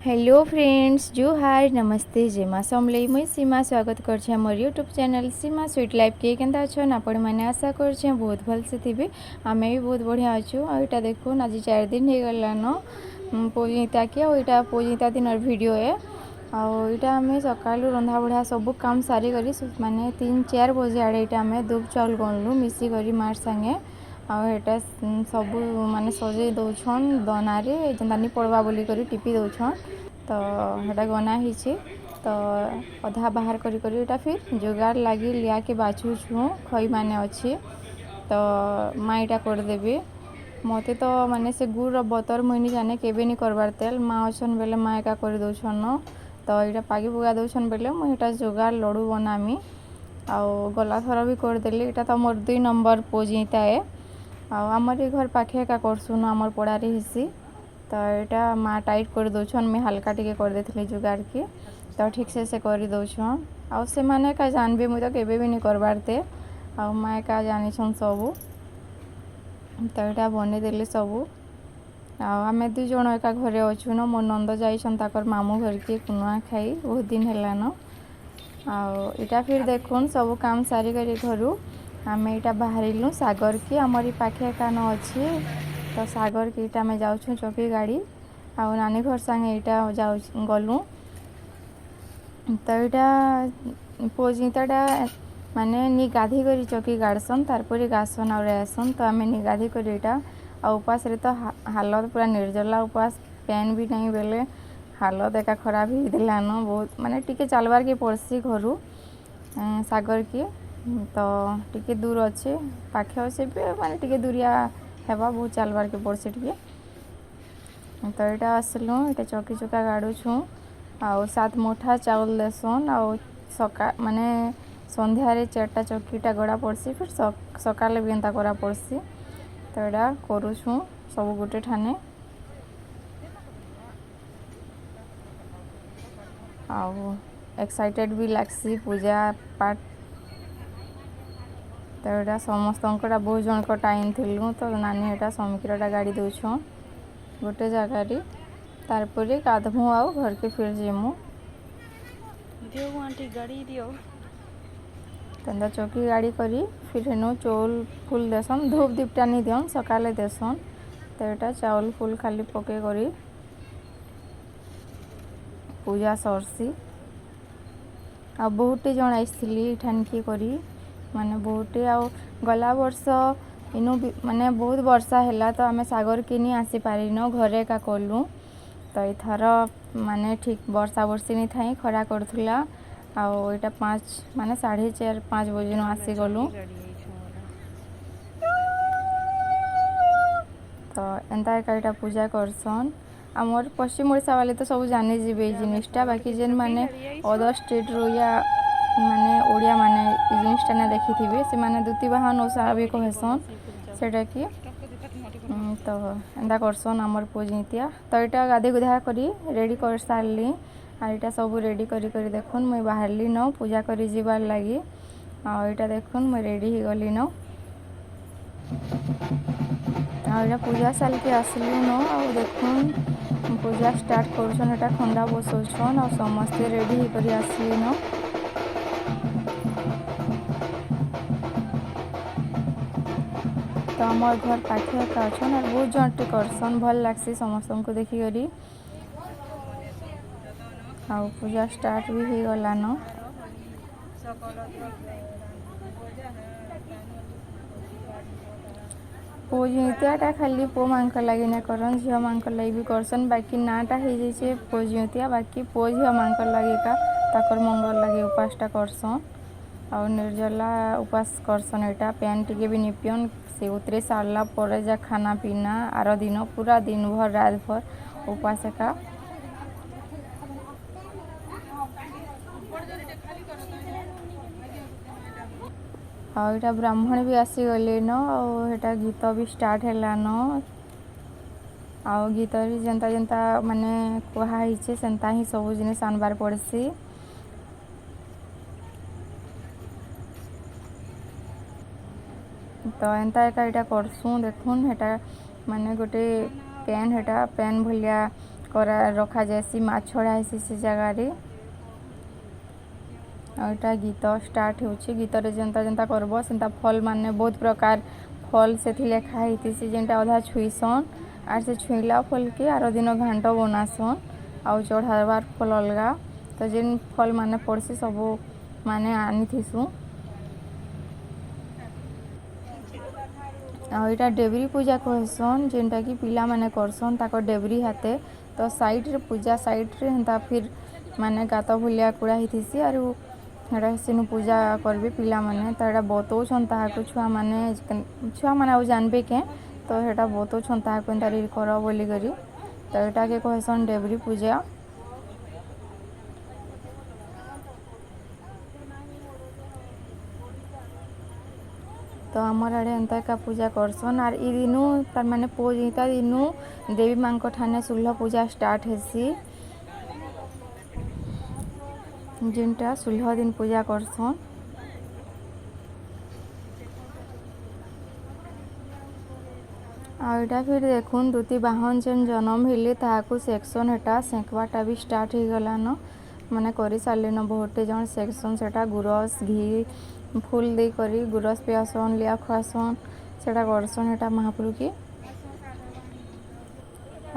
Hello friends जो हाय नमस्ते जेमा समले मुई सीमा स्वागत कर मोर यूट्यूब चैनल सीमा स्वीट लाइफ के केंता अच्छन आपण मैंने आशा कर बहुत भल से थे आमे भी बहुत बढ़िया अच्छु आईटा देखुन आज 4 दिन हो गलान पोजिता के आईटा पोजिता दिन वीडियो है आईटा आम सका रंधा बढ़ा सब काम सारी माने 3-4 बजे आड़े आम दूध चाउल गणलु मिसिक मार संगे आटा सब माने सजे दौन दनारे जेनता पड़वा बोली कर टिपी दौन तो हेटा गना ही तो अधा बाहर करी फिर जोगार लगी लिया के बाछुछु खई माने अच्छी तो माँ यहाँ करदेवी मत तो माने से गुड़ बतर मुई जाने केवे नहीं करवार तेल माँ अच्छन बेले माँ एका कर दौन तो यहाँ पागी पुगा दौन बेले मुझे जोगार लड़ू बनामी आउ गला थर भी करदेली यहाँ तो मोर 2 नंबर पोजिता है आमर घर पाखे एका करसुन आमर पड़ारे हिसी तो यहाँ माँ टाइट कर दौन मुझे हल्का टिके कर देती जुगाड़ के तो ठीक से कर दौन आउ से माने का जानबे मुझे तो केवे भी नहीं करवारते आ माँ का जानी सब तो यहाँ बनईदेली सब आम 2 जन एका घरे अच्छु न मो नंद जाकर मामू घर के कुनुआ खाई बहुत दिन है आटा फिर देखुन सब काम सारी घर आम यहाँ बाहर सागर की आमरी पाखे कान अच्छे तो सागर के इटा आम जाऊँ चौकी गाड़ी आ नानी घर संगे यहाँ जाऊँ गलु तो यहाँ पोजिताटा माने नी गाधी करी चौकी गाड़सन तारपरी गासन और आसन तो आम नी गाधी कर यहाँ आ उपास रे तो हालत पूरा निर्जला उपास पैन भी नहीं बेले हालत एका खराब होलान बहुत माने टिके चलबार के पड़सी घर सागर की तो टिके दूर अच्छे पाखे अच्छे भी माने टिके दूरिया हेबा बहुत चलबार के पड़सी टिके तो यहाँ आसलु यहाँ चौकी चुका गाड़ुछु आ 7 मुठा चाउल देसन आ सका माने संध्यारे 4टा चौकीटा गड़ा पड़सी फिर सकाले भी एंता करा पड़सी तो यहाँ करुछु सब गोटे ठाने आउ एक्साइटेड भी लागसी पूजा पाठ तो यहाँ समस्त बहुत जन टाइम थिलु तो नानी यहाँ समीकीरटा गाड़ी दौन गोटे जगार तारपरे गाधमु आउ घर के फिर जीमु तो चौकी गाड़ी करी फिर हेनु चौल फूल देसन धूप दीपटा नहीं दियन सकाले देसन तो यहाँ चाउल फूल खाली पके करी पूजा सरसी आ बहुटे जन आईली ठानकी करी माने बहुटे आ गला वर्ष इनु माने बहुत वर्षा है तो आम सागर के नहीं आसी पारिन घरे का कलु तो इथर माने ठीक वर्षा वर्षी नहीं था खरा करूला आटा 5 माने 4:30-5 बजे आसी गलु तो एंता एका पूजा करसन आमर पश्चिम ओडिशा वाले तो सब जानी जीवे जिनिसटा बाकी जेन माने अदर स्टेट रो या माने ओडिया माने जिनिसटा ना देखी थे से माने दुती बाहन ओसा भी कहसन सेटा कि तो एंता करसन आमर पोजितिया तो यहाँ गाधे गुधा करी रेडी कर सारली आ यहाँ सब रेडी करी देखुन मुई बाहरली न पूजा करी जीवार लगी आटा देखुन मुई रेडी ही गली न आटा पूजा साल के आसली न आ देखुन पूजा स्टार्ट करुछन एटा खंडा बसौछन और समस्ते रेडी ही करी आसली न तो आम घर पाखे एका अच्छन और बहुत जन टे करसन भल लागसी समस्त को देखी करी आ पूजा स्टार्ट भी हो गलान पोजितियाटा खाली पो मांक लगे ना करन झील मांक लगे भी करसन बाकी नाटा हो जाए पोजितिया बाकी पो झील मांक लगे का ताकर मंगल लगे उपासटा करसन और निर्जला उपास करसन यहाँ पैन टिके भी निपियन से उतरे सारला पर जा खाना पीना आर दिन पूरा दिन भर रात भर उपास का आटा ब्राह्मण भी आसी गले न आटा गीत भी स्टार्ट हैलान आ गीत भी जेंता जेंता माने कहाई सेंता ही सब जिनिस आनबार पड़सी तो एंता एका यहाँ करसुँ देखुन हेटा माने गोटे पेन हेटा पेन भलिया करा रखा जाएसी माछ छड़ा हेसी से जगह आटा गीत स्टार्ट होची गीत रे जनता जनता करबो सेंता फल माने बहुत प्रकार फल से थी लेखा हेती से जेंटा अधा छुईसन आर से छुईला फल के आरो दिन घांट बनासन आउ चढ़ाबार फल अलगा तो जेन फल माने पड़सी सब माने आनी थिसु आ इटा डेबरी पूजा कहसन जेनटा कि पिला माने करसन ताको डेबरी हाते तो साइड रे पूजा साइड रे हंता फिर माने गात भलिया कुड़ा हिथिसी आरु हेटा सेनु पूजा करबे पिला माने तो हेटा बतौछन ताहाको छुआ माने आ जानबे के तो हेटा बतौछन ताहाको एंता री कर बोली करी तो एटा के कहसन डेबरी पूजा। तो आमर आड़े एंता का पूजा करसन आर ई दिनु तार माने पोजीता दिनु देवी मां को ठाने सुलह पूजा स्टार्ट हेसी जिनटा सुलह दिन पूजा करसन आईटा फिर देखुन दुती बाहन जेन जन्म हेले ताहाकू सेक्शन हेटा सेंकवाटा भी स्टार्ट हो गला न माने करी सारे न बहुते जन सेक्शन सेटा गुरस घी फूल दे करी गुरस पियासन लिया खुआसन सेटा करसन हेटा महाप्रभु के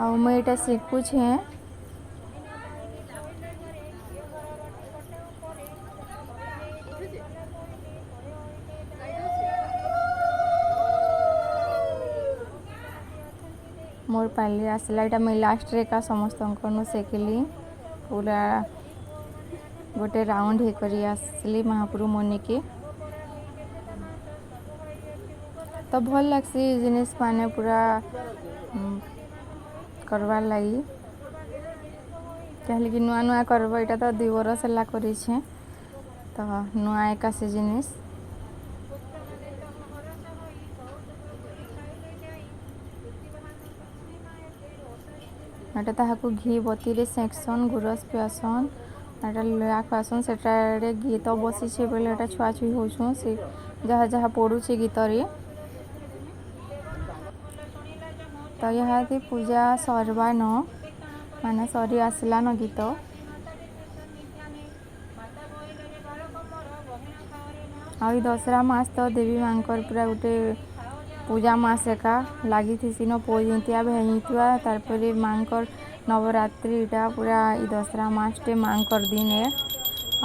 आ मैं एटा शिखुछे मोर पाली आसला एटा मैं लास्ट रे का समस्त नु सेकिली पूरा गोटे राउंड हे करी आसली महाप्रभु मनी के तो भल लगसी जिनिस माने पूरा करवार लगी कहले कि नुआ नुआ करब एटा तो 2 बरस ला करी छे तो नुआ एका से जिनिस एटा ताहाकू घी बती रे सेक्शन गुरस पियासन एटा लया खासन सेटा रे घी तो बसी छे बोले एटा छुआ छुई होछु से जहाँ जहाँ पड़ू छे गीत रे तो यहाँ थी पूजा सरवा न माने सरी आसला न गीत आ दसरा मास तो देवी मांकर पूरा गोटे पूजा मास एका लगी थी न पोजिंतिया भेंटिया तारपरे मांकर नवरात्रि इटा पूरा दसरा मास टे मांकर दिन है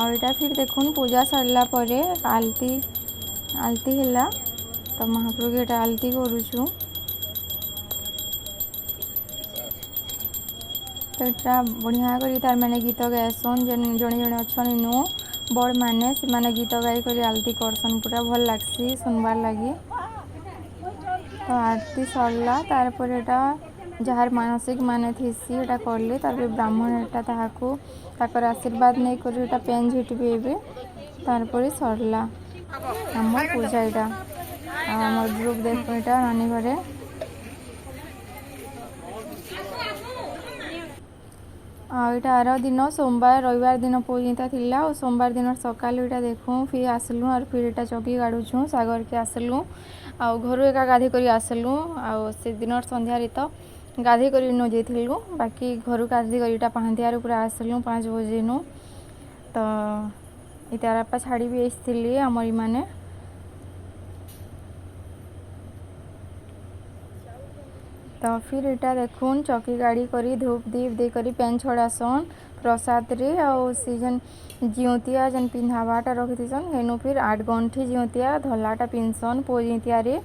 और इटा फिर देखुन पूजा सरला परे आलती आलती हैला तो महाप्रभु के इटा आलती करूछु तो इटा बढ़िया करी तार माने गीत गायसन जने जने अच्छन इनु बड़ माने से माने गीत गाई करी आलती करसन पूरा भल लागसी सुनबार लगी तो आरती सरला तारपर एटा जार मानसिक माने थीसी एटा करले तारपर ब्राह्मण एटा ताहाकू ताकर आशीर्वाद नहीं करी एटा पेन झिटबे एबे तारपर सरला हमर पूजा एटा हमर ग्रुप देखो एटा नानी घरे आईटा आर दिन सोमवार रविवार दिन पूजिता थिला और सोमवार दिन सकाल इटा देखूँ फिर आसलु और फिर इटा चौकी गाड़ुछूँ सागर के आसलु आ घर एका गाधे कर आसलु आ से दिन संध्यारे तो गाधे कर न जाइलु बाकी घर गाधे कर इटा पहांतियार पूरा आसलु 5 बजे नु तो इतारापा छाड़ी भी आसती आमर माने तो फिर इटा देखुन चौकी गाड़ी करी धूप दीप दे करी पेन छड़ासन प्रसाद रे और सी जन जिउतिया जन पिंधावाटा रखी थीसन हेनु फिर 8 गंठी जिउतिया धलाटा पिनसन पोजितिया रे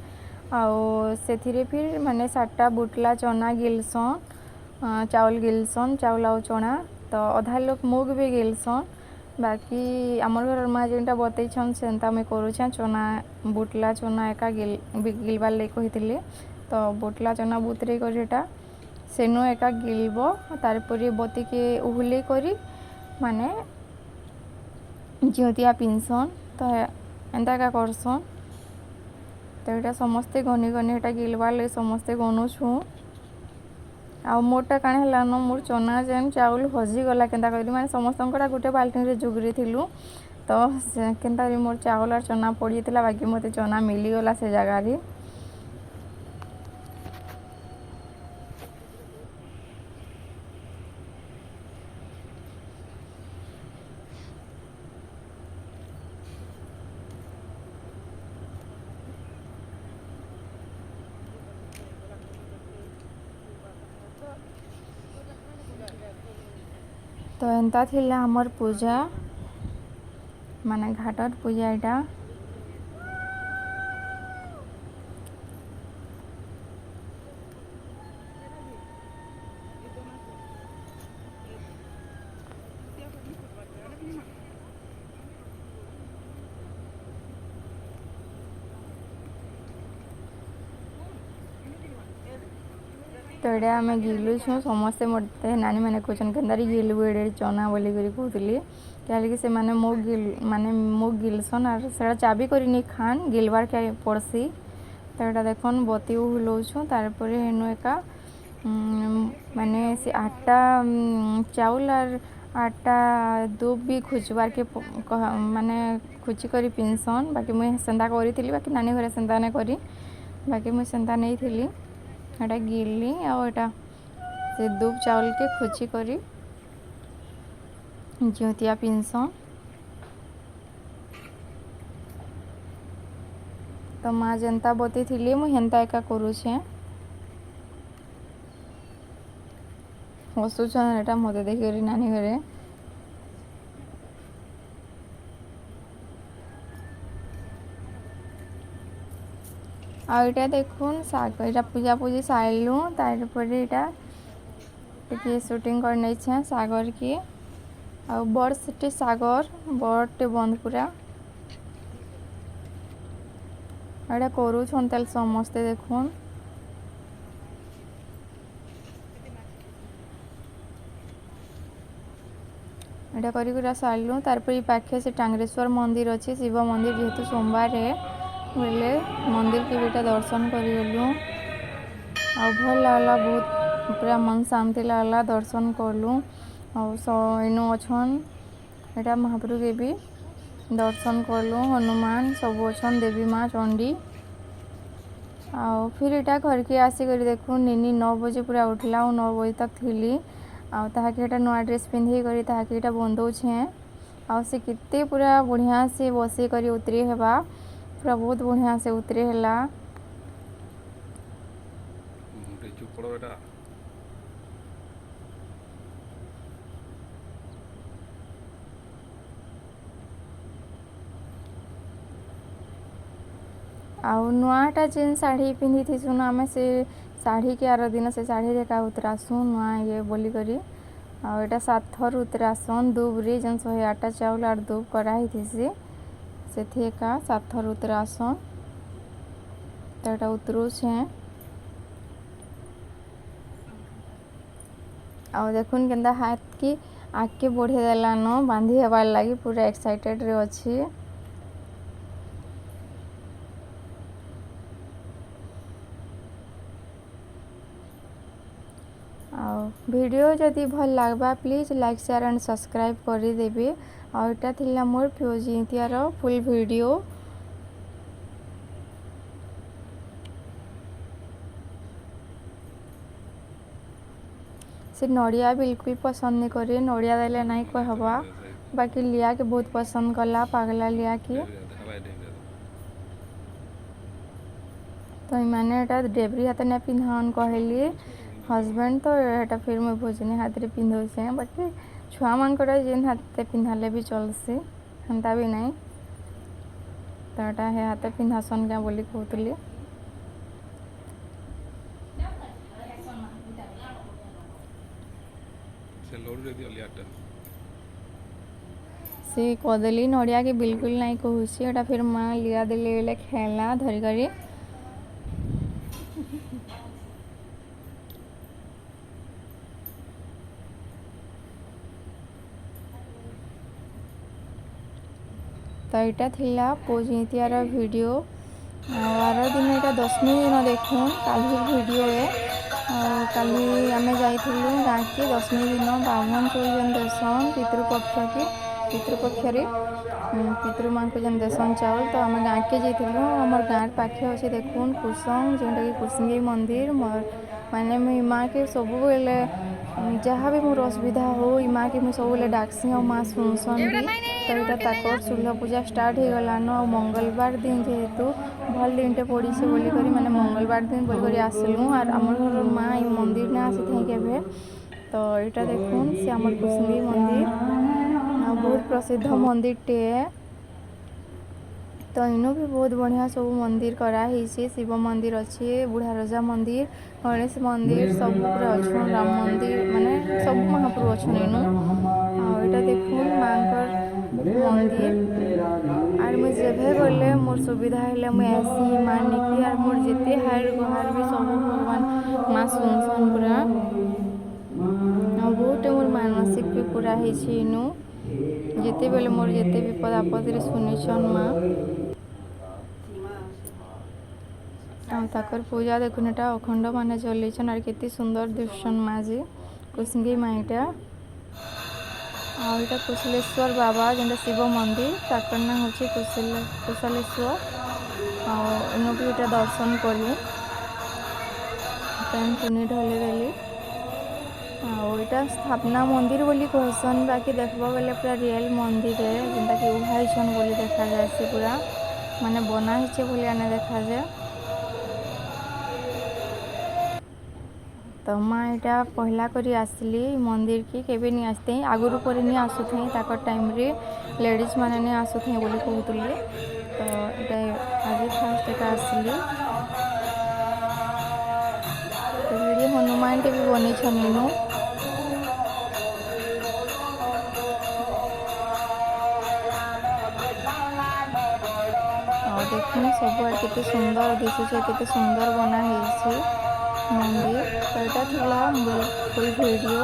और से फिर माने 7टा बुटला चना गिलसन चाउल गिलसन चाउल और चना तो अधा लोग मुग भी गिलसन बाकी आमर घर माँ जेनटा बतईछन सेंता मुई करूछे चना बुटला चना एका गिलबार ले कही तो बुटला चना बुतरे करेटा सेनु एका गिलबो तारपरे बती के उहुले करी माने जिउतिया पिनसन तो एंता का करसन तो यहाँ समस्ते घनी घनी एटा गिलबार ले समस्ते गनुछु आ मोरटा काण है मोर चना जेन चाउल हजी गला केनता कहली माने समस्त गोटे बाल्टी रे जुगरी थिलु तो केनता मोर चाउल और चना पड़ी थिला बाकी मते चना मिली गला से जगह रे तो एंता थिला हमर पूजा माने घाटर पूजा एटा तो ये आम गिलु छूँ समस्ते मत नानी मैंने क्वेश्चन के गिलु एडे चना बोली कहली क्या से माने मो गिलसन आर से चाबी कर नहीं खान गिलबार के पड़सी तो यहाँ देखन बती हुलाऊँ तारपर हेनु एका माने से 8टा चाउल आर 8टा दूब भी खुजबार के माने खुची करी पिनसन बाकी मुझे सेंता करी बाकी नानी घर सेंता नहीं करी बाकी मुझे सेंता नहीं थी एटा गिली आटा से दूब चावल के खुची करी जितिया पिनसन तो माँ जेनता बती थी मुझे हेन्ता एका करुछे हसुछन एटा मत देख नानी घरे आईटा देखुन साग यहाँ पूजा पूजी सारू तारपर यहाँ शूटिंग कर सागर की आ बड़ से सागर बड़टे बंद पूरा यहाँ करूछन तेल समस्ते देखुन यहाँ कर सारू तारपर ये पाखे से टांगरेश्वर मंदिर अच्छे शिव मंदिर जेहेतु सोमवार बोले मंदिर के बेटा दर्शन करगलु आ भल लगला बहुत पूरा मन शांति लगला दर्शन कलु इनु अच्छन यहाँ महाप्रभु के भी दर्शन कलु हनुमान सब अच्छन देवी माँ चंडी आ फिर यहाँ घर के आसिक देखु निनी 9 बजे पूरा उठला और 9 बजे तक थी आके नुआ ड्रेस पिंधे कर ताकि बंधौछे आ से केते पूरा बढ़िया से बसे कर उतरे हेबा पूरा बहुत बढ़िया से उतरे हैला आउ नुआटा जेन साड़ी पिंधि थी सुन आम से साड़ी के आर दिन से साड़ी रेखा उतरासु नुआ ये बोली करी आटा 7 थर उतरासन दूबरी जेन 108टा चाउल आर दूब कराई थी से एका 7 थर उतरासन तो यहाँ उतरुछे आ देखुन केंदा हाथ की आगे बढ़े देलान बांधी हेबार लगी पूरा एक्साइटेड रे अच्छी वीडियो जदि भल लगवा please like share and subscribe कर देबे और एटा थिला मोर फ्यूजितियार फुल वीडियो से नड़िया बिल्कुल पसंद नहीं करे नड़िया देले नहीं कहबा बाकी लिया के बहुत पसंद कला पागला लिया की तो मैंने एटा डेबरी हाथ ने पिंधान कहली हजबैंड तो यहाँ फिर मुझे भोजनी हाथ में पिंधे बाकी छुआ मानकर जेन हाथ पिंधाले भी चलसी हेन्ता भी नहीं तो यहाँ है हाथ पिंधासन क्या बोली कहती से कदली नड़िया के बिल्कुल नहीं कहूँ फिर माँ लिया दिले खेला धरी करी तो यहाँ थिला पूजितियार वीडियो आर दिन यहाँ 10वीं दिन देखुन काली वीडियो काली आम जाइलु गाँ के 10वीं दिन बामन चोल जेन देसन पितृपक्ष पितृ माँ को जेन देसन चाउल तो आम गाँ के जाइलु आम गाँव पाखे अच्छे देखुन कुसुम जोटा कि कुसुमी मंदिर माने मुझे माँ के सब जहाँ भी मोर असुविधा हो माँ के मुझे सब डाकसी और माँ सुनसन भी तो यहाँ ताकर चूल्हा पूजा स्टार्ट हो गलान और मंगलवार दिन जेहेतु भल दिनटे पड़ी से बोलिक माने मंगलवार दिन बोलिक आसलु और आम घर माँ ये मंदिर ने आसी थी के तो यहाँ देखुन से आम कुसुंगी मंदिर बहुत प्रसिद्ध मंदिर टे। तो इनू भी बहुत बढ़िया सब मंदिर कराई शिव मंदिर अच्छे बुढ़ा रजा मंदिर गणेश मंदिर सब पूरा अच्छा राम मंदिर माने सब महाप्रभु अच्छा इनू आटा देखुन मांकर मंदिर आर मुझे जेभे गले मोर सुविधा है मुझे ऐसी माँ निकली आर मोर जिते हार गुहार भी सब भगवान माँ सुनसन पूरा बहुत मोर मानसिक भी पूरा होनू जिते बेले मोर जिते विपद आपद शुनिछन माँ ताकर पूजा देखुन एटा अखंड माने चलैछन आर केते सुंदर दिसन माँ जी कुसुंगी माँ एटा आटा कुशलेश्वर बाबा जेनटा शिव मंदिर ताकर ना हूँ कुशलेश्वर आनु भी एटा दर्शन कली चुनी ढली देली आटा स्थापना मंदिर बोली कहसन बाकी देखबा बेले पूरा रियल मंदिर है जेनटा कि उभाईछन बोली देखा जाए से पूरा माने बना हिचे बोली आने देखा जाए। तो माँ यहाँ पहला करी आसली मंदिर की केबे नहीं आसते आगुरी पर नहीं आसु थे ताकर टाइम रे लेडीज माने नहीं आसु थे बोली कहते तो यहाँ आज फास्ट एटा आसली तो वीडियो हनुमान टे भी बनी छन देखुन सब केते सुंदर दिशुचे केते सुंदर बना है मंदिर तो यहाँ था फुल वीडियो।